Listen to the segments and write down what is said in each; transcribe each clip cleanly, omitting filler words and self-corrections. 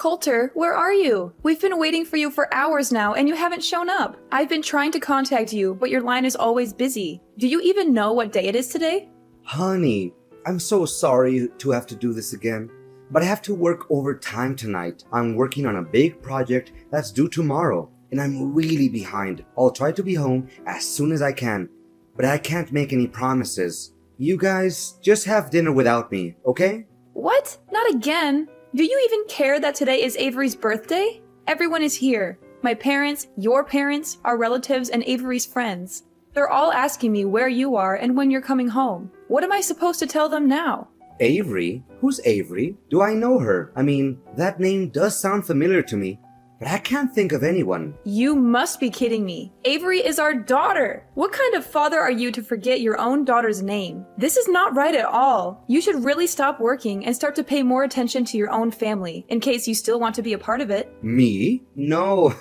Coulter, where are you? We've been waiting for you for hours now and you haven't shown up. I've been trying to contact you, but your line is always busy. Do you even know what day it is today? Honey, I'm so sorry to have to do this again, but I have to work overtime tonight. I'm working on a big project that's due tomorrow, and I'm really behind. I'll try to be home as soon as I can, but I can't make any promises. You guys just have dinner without me, okay? What? Not again? Do you even care that today is Avery's birthday? Everyone is here. My parents, your parents, our relatives, and Avery's friends. They're all asking me where you are and when you're coming home. What am I supposed to tell them now? Avery? Who's Avery? Do I know her? I mean, that name does sound familiar to me, but I can't think of anyone. You must be kidding me. Avery is our daughter. What kind of father are you to forget your own daughter's name? This is not right at all. You should really stop working and start to pay more attention to your own family, in case you still want to be a part of it. Me? No.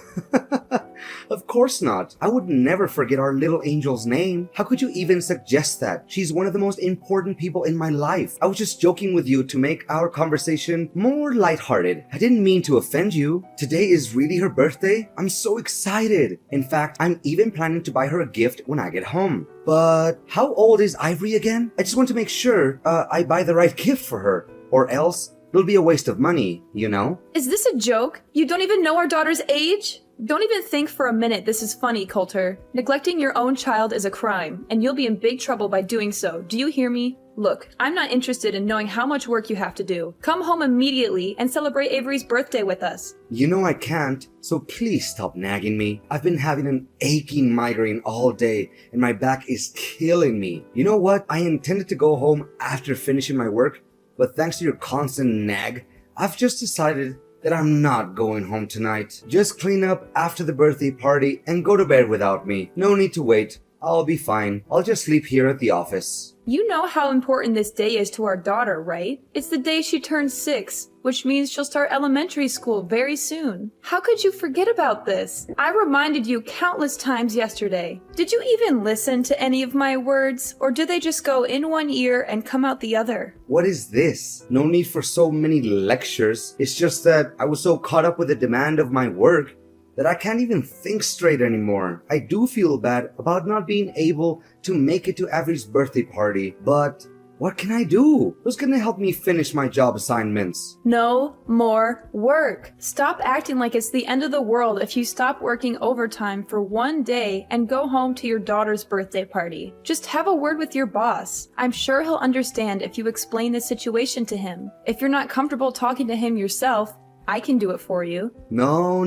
Of course not. I would never forget our little angel's name. How could you even suggest that? She's one of the most important people in my life. I was just joking with you to make our conversation more lighthearted. I didn't mean to offend you. Today is really her birthday. I'm so excited. In fact, I'm even planning to buy her a gift when I get home. But how old is Ivory again? I just want to make sure I buy the right gift for her, or else it'll be a waste of money, you know? Is this a joke? You don't even know our daughter's age? Don't even think for a minute this is funny, Coulter. Neglecting your own child is a crime, and you'll be in big trouble by doing so. Do you hear me? Look, I'm not interested in knowing how much work you have to do. Come home immediately and celebrate Avery's birthday with us. You know I can't, so please stop nagging me. I've been having an aching migraine all day, and my back is killing me. You know what? I intended to go home after finishing my work, but thanks to your constant nag, I've just decided that I'm not going home tonight. Just clean up after the birthday party and go to bed without me. No need to wait. I'll be fine. I'll just sleep here at the office. You know how important this day is to our daughter, right? It's the day she turns 6, which means she'll start elementary school very soon. How could you forget about this? I reminded you countless times yesterday. Did you even listen to any of my words, or do they just go in one ear and come out the other? What is this? No need for so many lectures. It's just that I was so caught up with the demand of my work that I can't even think straight anymore. I do feel bad about not being able to make it to Avery's birthday party, but what can I do? Who's gonna help me finish my job assignments? No more work. Stop acting like it's the end of the world if you stop working overtime for one day and go home to your daughter's birthday party. Just have a word with your boss. I'm sure he'll understand if you explain the situation to him. If you're not comfortable talking to him yourself, I can do it for you. No,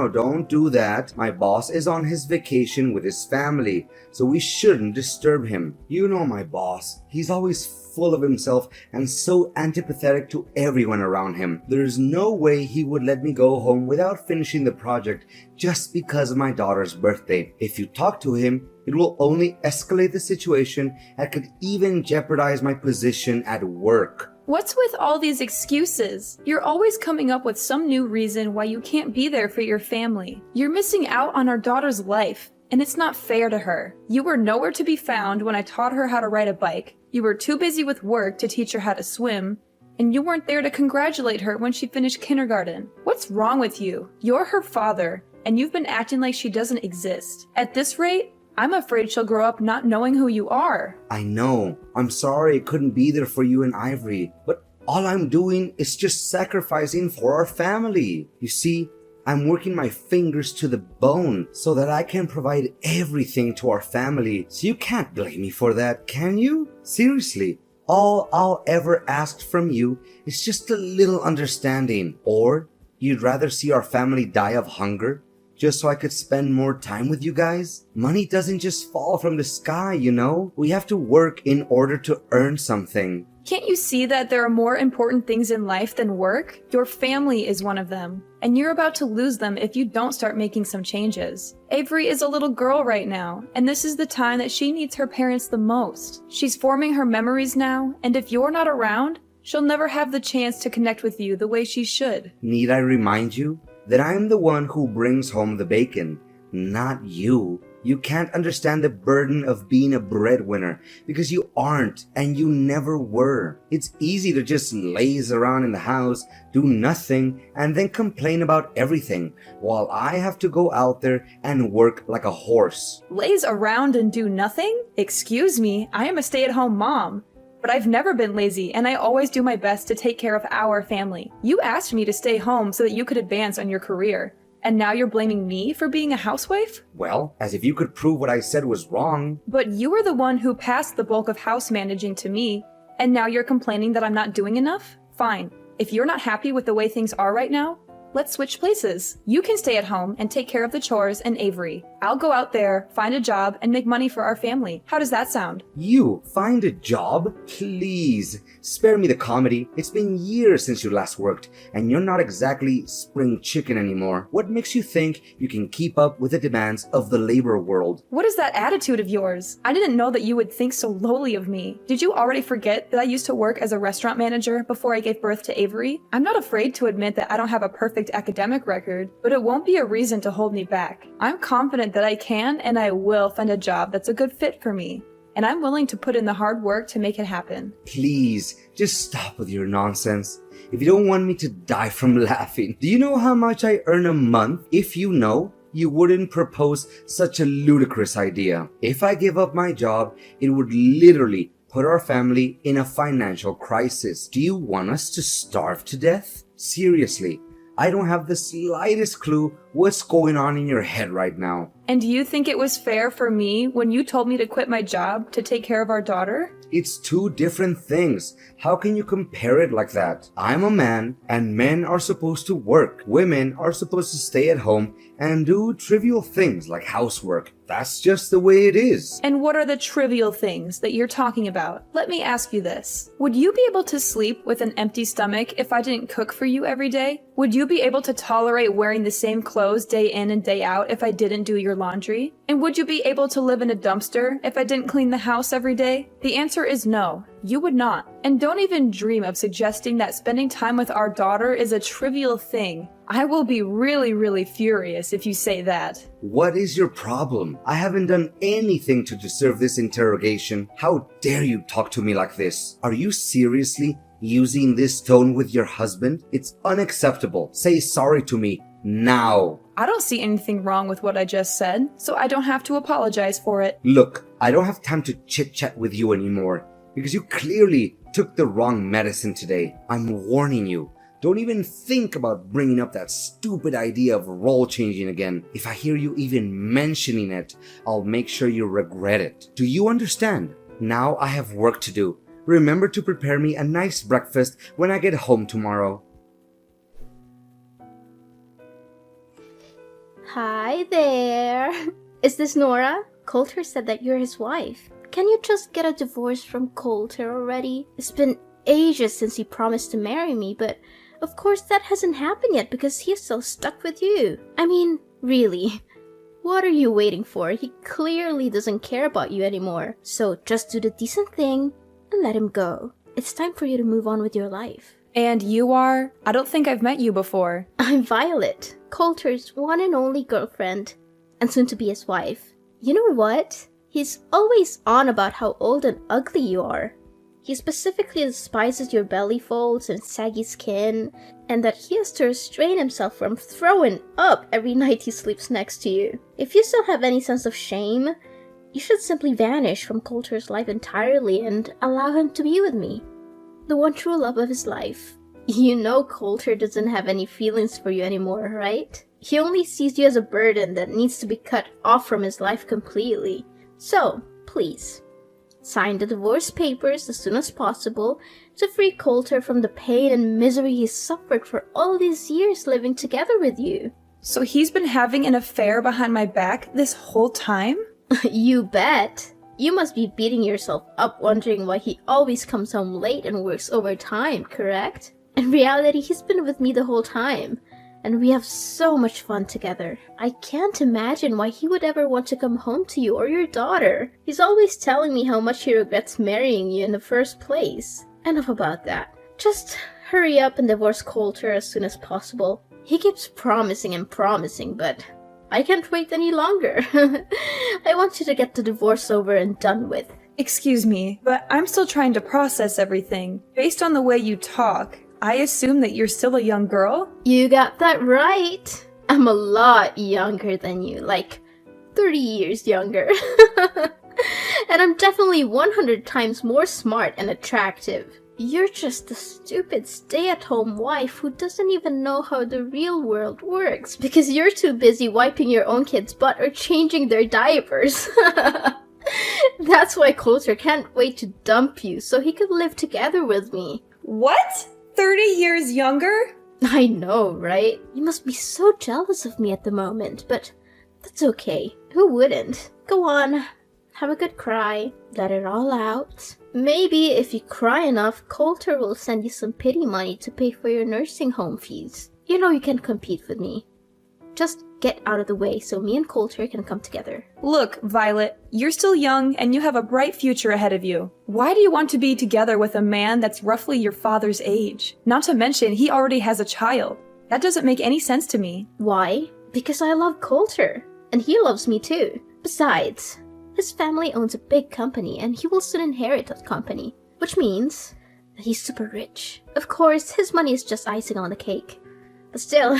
don't do that. My boss is on his vacation with his family, so we shouldn't disturb him. You know my boss. He's always full of himself and so antipathetic to everyone around him. There's no way he would let me go home without finishing the project just because of my daughter's birthday. If you talk to him, it will only escalate the situation and could even jeopardize my position at work. What's with all these excuses? You're always coming up with some new reason why you can't be there for your family. You're missing out on our daughter's life, and it's not fair to her. You were nowhere to be found when I taught her how to ride a bike. You were too busy with work to teach her how to swim, and you weren't there to congratulate her when she finished kindergarten. What's wrong with you? You're her father, and you've been acting like she doesn't exist. At this rate, I'm afraid she'll grow up not knowing who you are. I know. I'm sorry I couldn't be there for you and Ivory, but all I'm doing is just sacrificing for our family. You see, I'm working my fingers to the bone so that I can provide everything to our family. So you can't blame me for that, can you? Seriously, all I'll ever ask from you is just a little understanding. Or you'd rather see our family die of hunger just so I could spend more time with you guys? Money doesn't just fall from the sky, you know? We have to work in order to earn something. Can't you see that there are more important things in life than work? Your family is one of them, and you're about to lose them if you don't start making some changes. Avery is a little girl right now, and this is the time that she needs her parents the most. She's forming her memories now, and if you're not around, she'll never have the chance to connect with you the way she should. Need I remind you that I am the one who brings home the bacon, not you? You can't understand the burden of being a breadwinner because you aren't and you never were. It's easy to just laze around in the house, do nothing, and then complain about everything, while I have to go out there and work like a horse. Laze around and do nothing? Excuse me, I am a stay-at-home mom. But I've never been lazy, and I always do my best to take care of our family. You asked me to stay home so that you could advance on your career. And now you're blaming me for being a housewife? Well, as if you could prove what I said was wrong. But you were the one who passed the bulk of house managing to me, and now you're complaining that I'm not doing enough? Fine. If you're not happy with the way things are right now, let's switch places. You can stay at home and take care of the chores and Avery. I'll go out there, find a job, and make money for our family. How does that sound? You find a job? Please, spare me the comedy. It's been years since you last worked, and you're not exactly spring chicken anymore. What makes you think you can keep up with the demands of the labor world? What is that attitude of yours? I didn't know that you would think so lowly of me. Did you already forget that I used to work as a restaurant manager before I gave birth to Avery? I'm not afraid to admit that I don't have a perfect academic record, but it won't be a reason to hold me back. I'm confident that I can and I will find a job that's a good fit for me, and I'm willing to put in the hard work to make it happen. Please, just stop with your nonsense. If you don't want me to die from laughing, do you know how much I earn a month? If you know, you wouldn't propose such a ludicrous idea. If I give up my job, it would literally put our family in a financial crisis. Do you want us to starve to death? Seriously, I don't have the slightest clue what's going on in your head right now. And do you think it was fair for me when you told me to quit my job to take care of our daughter? It's two different things. How can you compare it like that? I'm a man, and men are supposed to work. Women are supposed to stay at home and do trivial things like housework. That's just the way it is. And what are the trivial things that you're talking about? Let me ask you this. Would you be able to sleep with an empty stomach if I didn't cook for you every day? Would you be able to tolerate wearing the same clothes day in and day out if I didn't do your laundry? And would you be able to live in a dumpster if I didn't clean the house every day? The answer is no. You would not. And don't even dream of suggesting that spending time with our daughter is a trivial thing. I will be really furious if you say that. What is your problem? I haven't done anything to deserve this interrogation. How dare you talk to me like this? Are you seriously using this tone with your husband? It's unacceptable. Say sorry to me now. I don't see anything wrong with what I just said, so I don't have to apologize for it. Look, I don't have time to chit-chat with you anymore because you clearly took the wrong medicine today. I'm warning you. Don't even think about bringing up that stupid idea of role changing again. If I hear you even mentioning it, I'll make sure you regret it. Do you understand? Now I have work to do. Remember to prepare me a nice breakfast when I get home tomorrow. Hi there. Is this Nora? Coulter said that you're his wife. Can you just get a divorce from Coulter already? It's been ages since he promised to marry me, but of course that hasn't happened yet because he's still stuck with you. I mean, really. What are you waiting for? He clearly doesn't care about you anymore. So just do the decent thing and let him go. It's time for you to move on with your life. And you are? I don't think I've met you before. I'm Violet, Coulter's one and only girlfriend, and soon to be his wife. You know what? He's always on about how old and ugly you are. He specifically despises your belly folds and saggy skin, and that he has to restrain himself from throwing up every night he sleeps next to you. If you still have any sense of shame, you should simply vanish from Coulter's life entirely and allow him to be with me, the one true love of his life. You know Coulter doesn't have any feelings for you anymore, right? He only sees you as a burden that needs to be cut off from his life completely. So, please, sign the divorce papers as soon as possible to free Coulter from the pain and misery he's suffered for all these years living together with you. So he's been having an affair behind my back this whole time? You bet. You must be beating yourself up wondering why he always comes home late and works overtime, correct? In reality, he's been with me the whole time, and we have so much fun together. I can't imagine why he would ever want to come home to you or your daughter. He's always telling me how much he regrets marrying you in the first place. Enough about that. Just hurry up and divorce Coulter as soon as possible. He keeps promising and promising, but I can't wait any longer. I want you to get the divorce over and done with. Excuse me, but I'm still trying to process everything. Based on the way you talk, I assume that you're still a young girl? You got that right. I'm a lot younger than you, like 30 years younger. And I'm definitely 100 times more smart and attractive. You're just a stupid stay-at-home wife who doesn't even know how the real world works because you're too busy wiping your own kid's butt or changing their diapers. That's why Coulter can't wait to dump you so he could live together with me. What? 30 years younger? I know, right? You must be so jealous of me at the moment, but that's okay. Who wouldn't? Go on. Have a good cry. Let it all out. Maybe if you cry enough, Coulter will send you some pity money to pay for your nursing home fees. You know you can compete with me. Just get out of the way so me and Coulter can come together. Look, Violet, you're still young and you have a bright future ahead of you. Why do you want to be together with a man that's roughly your father's age? Not to mention, he already has a child. That doesn't make any sense to me. Why? Because I love Coulter. And he loves me too. Besides, his family owns a big company and he will soon inherit that company. Which means that he's super rich. Of course, his money is just icing on the cake. But still,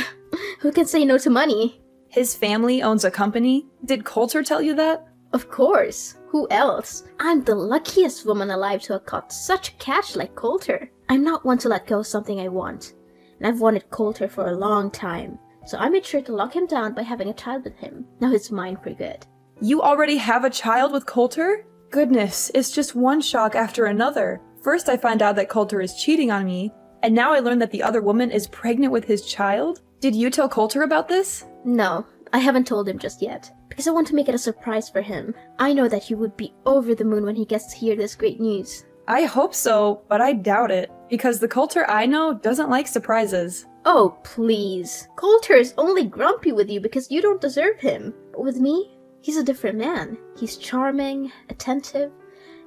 who can say no to money? His family owns a company? Did Coulter tell you that? Of course. Who else? I'm the luckiest woman alive to have caught such a catch like Coulter. I'm not one to let go of something I want. And I've wanted Coulter for a long time. So I made sure to lock him down by having a child with him. Now he's mine for good. You already have a child with Coulter? Goodness, it's just one shock after another. First I find out that Coulter is cheating on me, and now I learn that the other woman is pregnant with his child? Did you tell Coulter about this? No, I haven't told him just yet. Because I want to make it a surprise for him. I know that he would be over the moon when he gets to hear this great news. I hope so, but I doubt it, because the Coulter I know doesn't like surprises. Oh, please. Coulter is only grumpy with you because you don't deserve him. But with me, he's a different man. He's charming, attentive,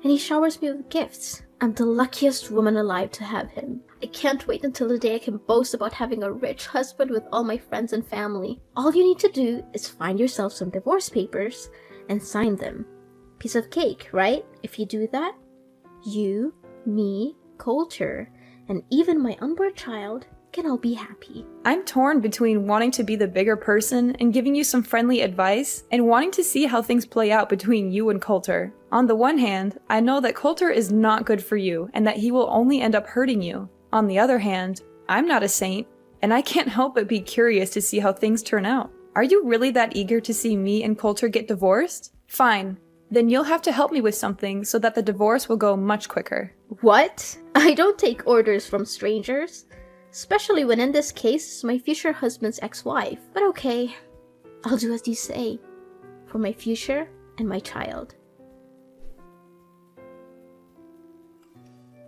and he showers me with gifts. I'm the luckiest woman alive to have him. I can't wait until the day I can boast about having a rich husband with all my friends and family. All you need to do is find yourself some divorce papers and sign them. Piece of cake, right? If you do that, you, me, Coulter, and even my unborn child can all be happy. I'm torn between wanting to be the bigger person and giving you some friendly advice, and wanting to see how things play out between you and Coulter. On the one hand, I know that Coulter is not good for you, and that he will only end up hurting you. On the other hand, I'm not a saint, and I can't help but be curious to see how things turn out. Are you really that eager to see me and Coulter get divorced? Fine. Then you'll have to help me with something so that the divorce will go much quicker. What? I don't take orders from strangers. Especially when in this case, it's my future husband's ex-wife. But okay, I'll do as you say. For my future and my child.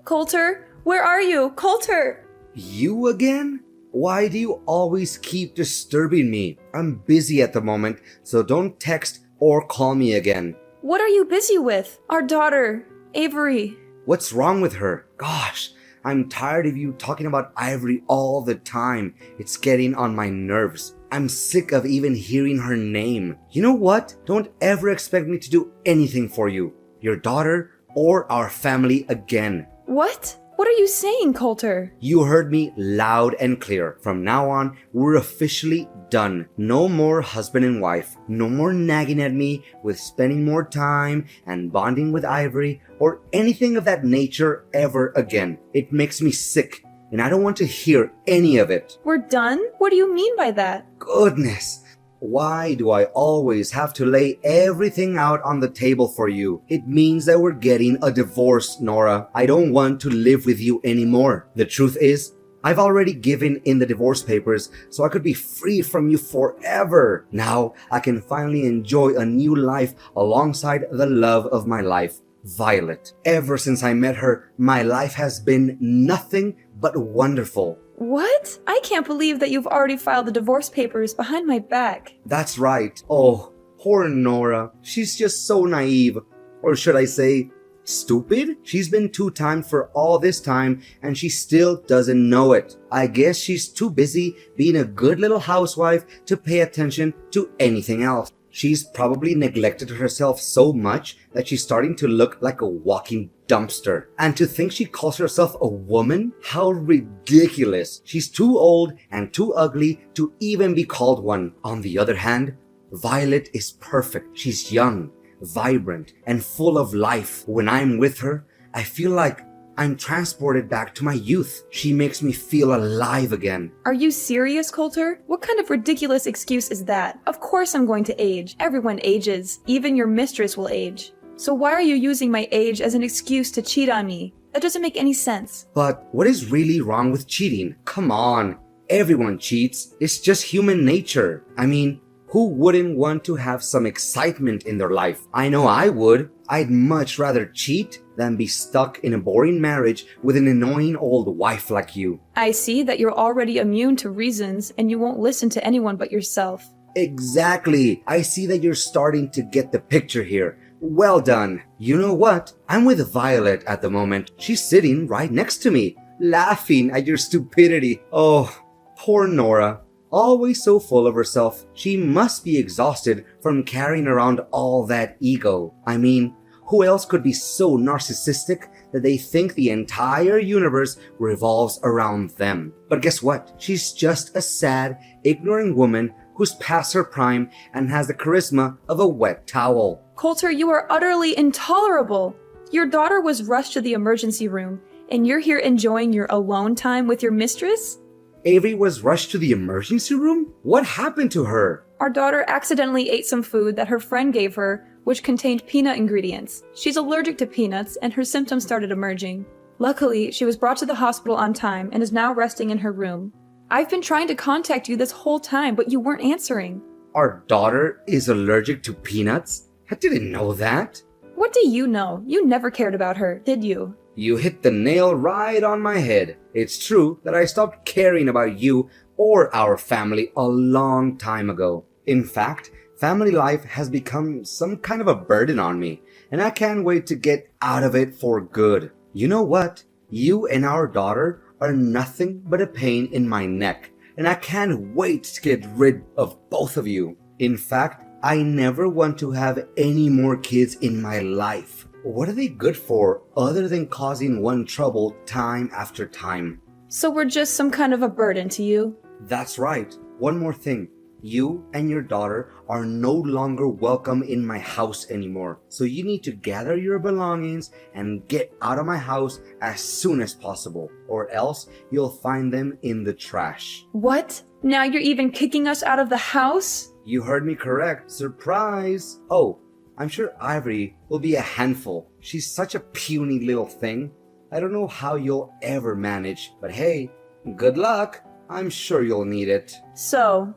Coulter? Where are you? Coulter! You again? Why do you always keep disturbing me? I'm busy at the moment, so don't text or call me again. What are you busy with? Our daughter, Avery. What's wrong with her? Gosh, I'm tired of you talking about Ivory all the time. It's getting on my nerves. I'm sick of even hearing her name. You know what? Don't ever expect me to do anything for you, your daughter, or our family again. What? What are you saying, Coulter? You heard me loud and clear. From now on, we're officially done. No more husband and wife. No more nagging at me with spending more time and bonding with Ivory or anything of that nature ever again. It makes me sick, and I don't want to hear any of it. We're done? What do you mean by that? Goodness. Why do I always have to lay everything out on the table for you? It means that we're getting a divorce, Nora. I don't want to live with you anymore. The truth is, I've already given in the divorce papers so I could be free from you forever. Now I can finally enjoy a new life alongside the love of my life, Violet. Ever since I met her, my life has been nothing but wonderful. What? I can't believe that you've already filed the divorce papers behind my back. That's right. Oh, poor Nora. She's just so naive. Or should I say, Stupid? She's been two-timed for all this time and she still doesn't know it. I guess she's too busy being a good little housewife to pay attention to anything else. She's probably neglected herself so much that she's starting to look like a walking dumpster. And to think she calls herself a woman? How ridiculous. She's too old and too ugly to even be called one. On the other hand, Violet is perfect. She's young, vibrant, and full of life. When I'm with her, I feel like I'm transported back to my youth. She makes me feel alive again. Are you serious, Coulter? What kind of ridiculous excuse is that? Of course I'm going to age. Everyone ages. Even your mistress will age. So why are you using my age as an excuse to cheat on me? That doesn't make any sense. But what is really wrong with cheating? Come on, everyone cheats. It's just human nature. I mean, who wouldn't want to have some excitement in their life? I know I would. I'd much rather cheat than be stuck in a boring marriage with an annoying old wife like you. I see that you're already immune to reasons and you won't listen to anyone but yourself. Exactly. I see that you're starting to get the picture here. Well done. You know what? I'm with Violet at the moment. She's sitting right next to me, laughing at your stupidity. Oh, poor Nora. Always so full of herself. She must be exhausted from carrying around all that ego. I mean, who else could be so narcissistic that they think the entire universe revolves around them? But guess what? She's just a sad, ignorant woman who's past her prime and has the charisma of a wet towel. Coulter, you are utterly intolerable. Your daughter was rushed to the emergency room, and you're here enjoying your alone time with your mistress? Avery was rushed to the emergency room? What happened to her? Our daughter accidentally ate some food that her friend gave her, which contained peanut ingredients. She's allergic to peanuts, and her symptoms started emerging. Luckily, she was brought to the hospital on time and is now resting in her room. I've been trying to contact you this whole time, but you weren't answering. Our daughter is allergic to peanuts? I didn't know that. What do you know? You never cared about her, did you? You hit the nail right on my head. It's true that I stopped caring about you or our family a long time ago. In fact, family life has become some kind of a burden on me, and I can't wait to get out of it for good. You know what? You and our daughter are nothing but a pain in my neck, and I can't wait to get rid of both of you. In fact, I never want to have any more kids in my life. What are they good for other than causing one trouble time after time? So we're just some kind of a burden to you? That's right. One more thing. You and your daughter are no longer welcome in my house anymore. So you need to gather your belongings and get out of my house as soon as possible, or else you'll find them in the trash. What? Now you're even kicking us out of the house? You heard me correct. Surprise! Oh, I'm sure Ivory will be a handful. She's such a puny little thing. I don't know how you'll ever manage, but hey, good luck. I'm sure you'll need it. So,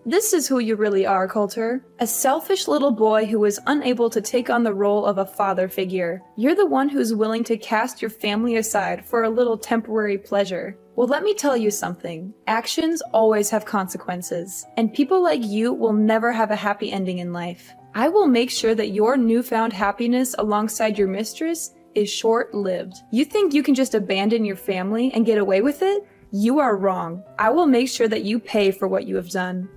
this is who you really are, Coulter. A selfish little boy who is unable to take on the role of a father figure. You're the one who's willing to cast your family aside for a little temporary pleasure. Well, let me tell you something. Actions always have consequences, and people like you will never have a happy ending in life. I will make sure that your newfound happiness alongside your mistress is short-lived. You think you can just abandon your family and get away with it? You are wrong. I will make sure that you pay for what you have done.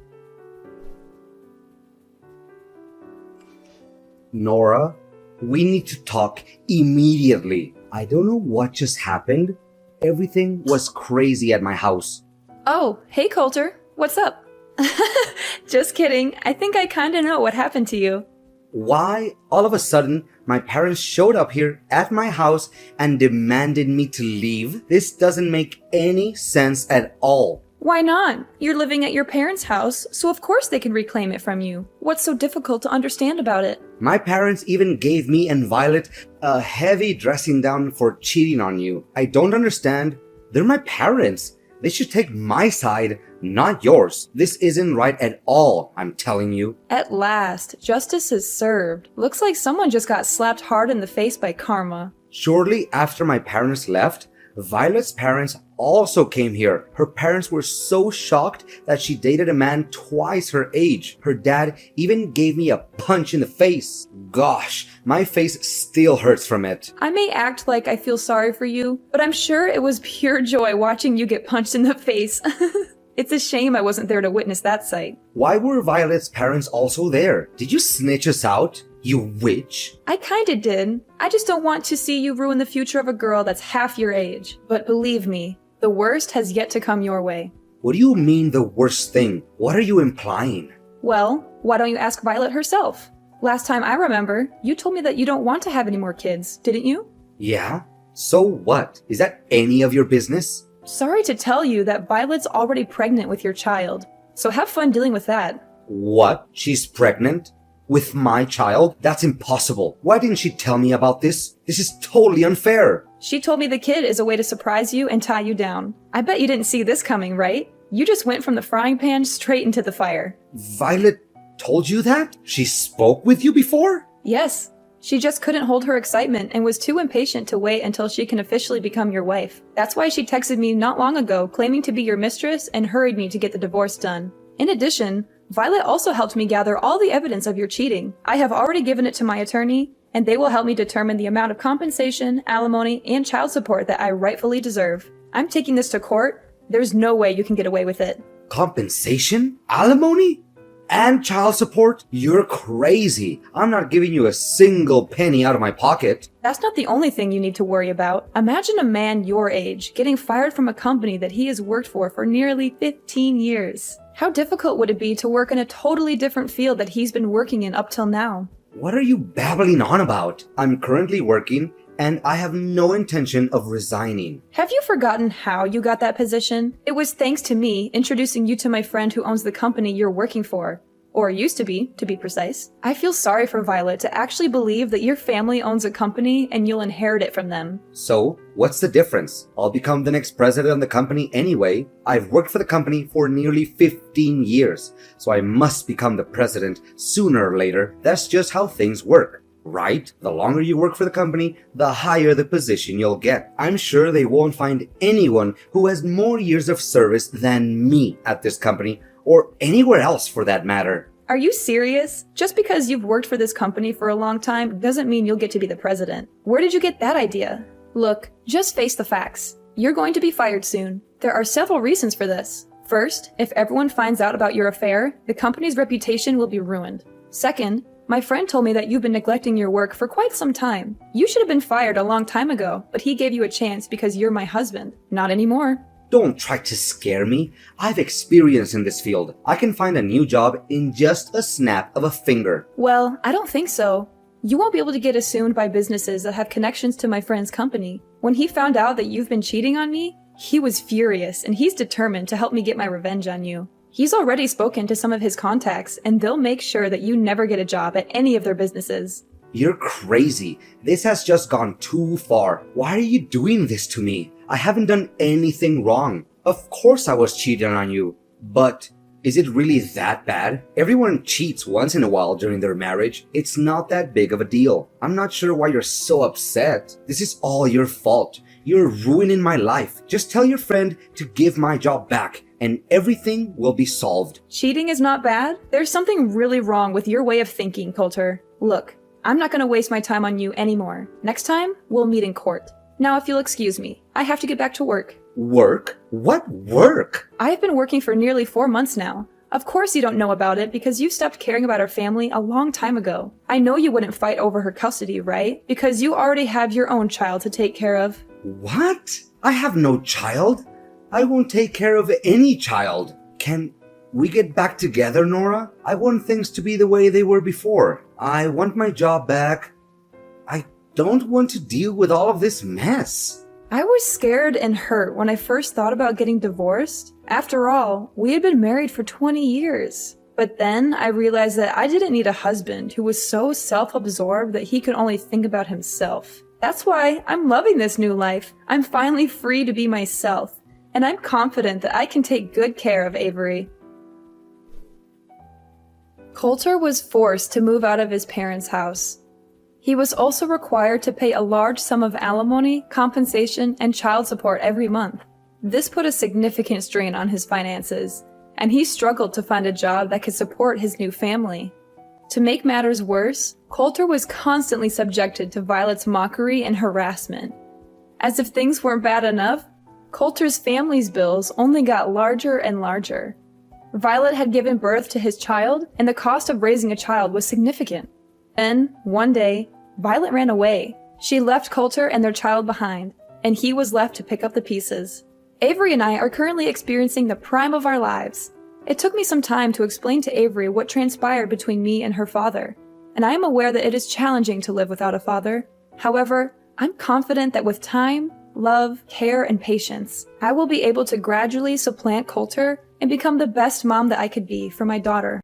Nora, we need to talk immediately. I don't know what just happened. Everything was crazy at my house. Oh, hey Coulter. What's up? Just kidding. I think I kinda know what happened to you. Why, all of a sudden, my parents showed up here at my house and demanded me to leave? This doesn't make any sense at all. Why not? You're living at your parents' house, so of course they can reclaim it from you. What's so difficult to understand about it? My parents even gave me and Violet a heavy dressing down for cheating on you. I don't understand. They're my parents. They should take my side, not yours. This isn't right at all, I'm telling you. At last, justice is served. Looks like someone just got slapped hard in the face by karma. Shortly after my parents left, Violet's parents also came here. Her parents were so shocked that she dated a man twice her age. Her dad even gave me a punch in the face. Gosh, my face still hurts from it. I may act like I feel sorry for you, but I'm sure it was pure joy watching you get punched in the face. It's a shame I wasn't there to witness that sight. Why were Violet's parents also there? Did you snitch us out? You witch? I kinda did. I just don't want to see you ruin the future of a girl that's half your age. But believe me, the worst has yet to come your way. What do you mean the worst thing? What are you implying? Well, why don't you ask Violet herself? Last time I remember, you told me that you don't want to have any more kids, didn't you? Yeah? So what? Is that any of your business? Sorry to tell you that Violet's already pregnant with your child. So have fun dealing with that. What? She's pregnant? With my child? That's impossible. Why didn't she tell me about this? This is totally unfair. She told me the kid is a way to surprise you and tie you down. I bet you didn't see this coming, right? You just went from the frying pan straight into the fire. Violet told you that? She spoke with you before? Yes. She just couldn't hold her excitement and was too impatient to wait until she can officially become your wife. That's why she texted me not long ago claiming to be your mistress and hurried me to get the divorce done. In addition, Violet also helped me gather all the evidence of your cheating. I have already given it to my attorney, and they will help me determine the amount of compensation, alimony, and child support that I rightfully deserve. I'm taking this to court. There's no way you can get away with it. Compensation? Alimony? And child support? You're crazy. I'm not giving you a single penny out of my pocket. That's not the only thing you need to worry about. Imagine a man your age getting fired from a company that he has worked for nearly 15 years. How difficult would it be to work in a totally different field that he's been working in up till now? What are you babbling on about? I'm currently working, and I have no intention of resigning. Have you forgotten how you got that position? It was thanks to me introducing you to my friend who owns the company you're working for. Or used to be precise. I feel sorry for Violet to actually believe that your family owns a company and you'll inherit it from them. So, what's the difference? I'll become the next president of the company anyway. I've worked for the company for nearly 15 years, so I must become the president sooner or later. That's just how things work. Right? The longer you work for the company, the higher the position you'll get. I'm sure they won't find anyone who has more years of service than me at this company, or anywhere else for that matter. Are you serious? Just because you've worked for this company for a long time doesn't mean you'll get to be the president. Where did you get that idea? Look, just face the facts. You're going to be fired soon. There are several reasons for this. First, if everyone finds out about your affair, the company's reputation will be ruined. Second, my friend told me that you've been neglecting your work for quite some time. You should have been fired a long time ago, but he gave you a chance because you're my husband. Not anymore. Don't try to scare me. I've experience in this field. I can find a new job in just a snap of a finger. Well, I don't think so. You won't be able to get assumed by businesses that have connections to my friend's company. When he found out that you've been cheating on me, he was furious and he's determined to help me get my revenge on you. He's already spoken to some of his contacts and they'll make sure that you never get a job at any of their businesses. You're crazy. This has just gone too far. Why are you doing this to me? I haven't done anything wrong. Of course I was cheating on you. But is it really that bad? Everyone cheats once in a while during their marriage. It's not that big of a deal. I'm not sure why you're so upset. This is all your fault. You're ruining my life. Just tell your friend to give my job back and everything will be solved. Cheating is not bad. There's something really wrong with your way of thinking, Coulter. Look, I'm not going to waste my time on you anymore. Next time, we'll meet in court. Now, if you'll excuse me, I have to get back to work. Work? What work? I have been working for nearly 4 months now. Of course you don't know about it because you stopped caring about our family a long time ago. I know you wouldn't fight over her custody, right? Because you already have your own child to take care of. What? I have no child. I won't take care of any child. Can we get back together, Nora? I want things to be the way they were before. I want my job back. I don't want to deal with all of this mess. I was scared and hurt when I first thought about getting divorced. After all, we had been married for 20 years. But then I realized that I didn't need a husband who was so self-absorbed that he could only think about himself. That's why I'm loving this new life. I'm finally free to be myself. And I'm confident that I can take good care of Avery. Coulter was forced to move out of his parents' house. He was also required to pay a large sum of alimony, compensation, and child support every month. This put a significant strain on his finances, and he struggled to find a job that could support his new family. To make matters worse, Coulter was constantly subjected to Violet's mockery and harassment. As if things weren't bad enough, Coulter's family's bills only got larger and larger. Violet had given birth to his child, and the cost of raising a child was significant. Then, one day, Violet ran away. She left Coulter and their child behind, and he was left to pick up the pieces. Avery and I are currently experiencing the prime of our lives. It took me some time to explain to Avery what transpired between me and her father, and I am aware that it is challenging to live without a father. However, I'm confident that with time, love, care, and patience, I will be able to gradually supplant Coulter and become the best mom that I could be for my daughter.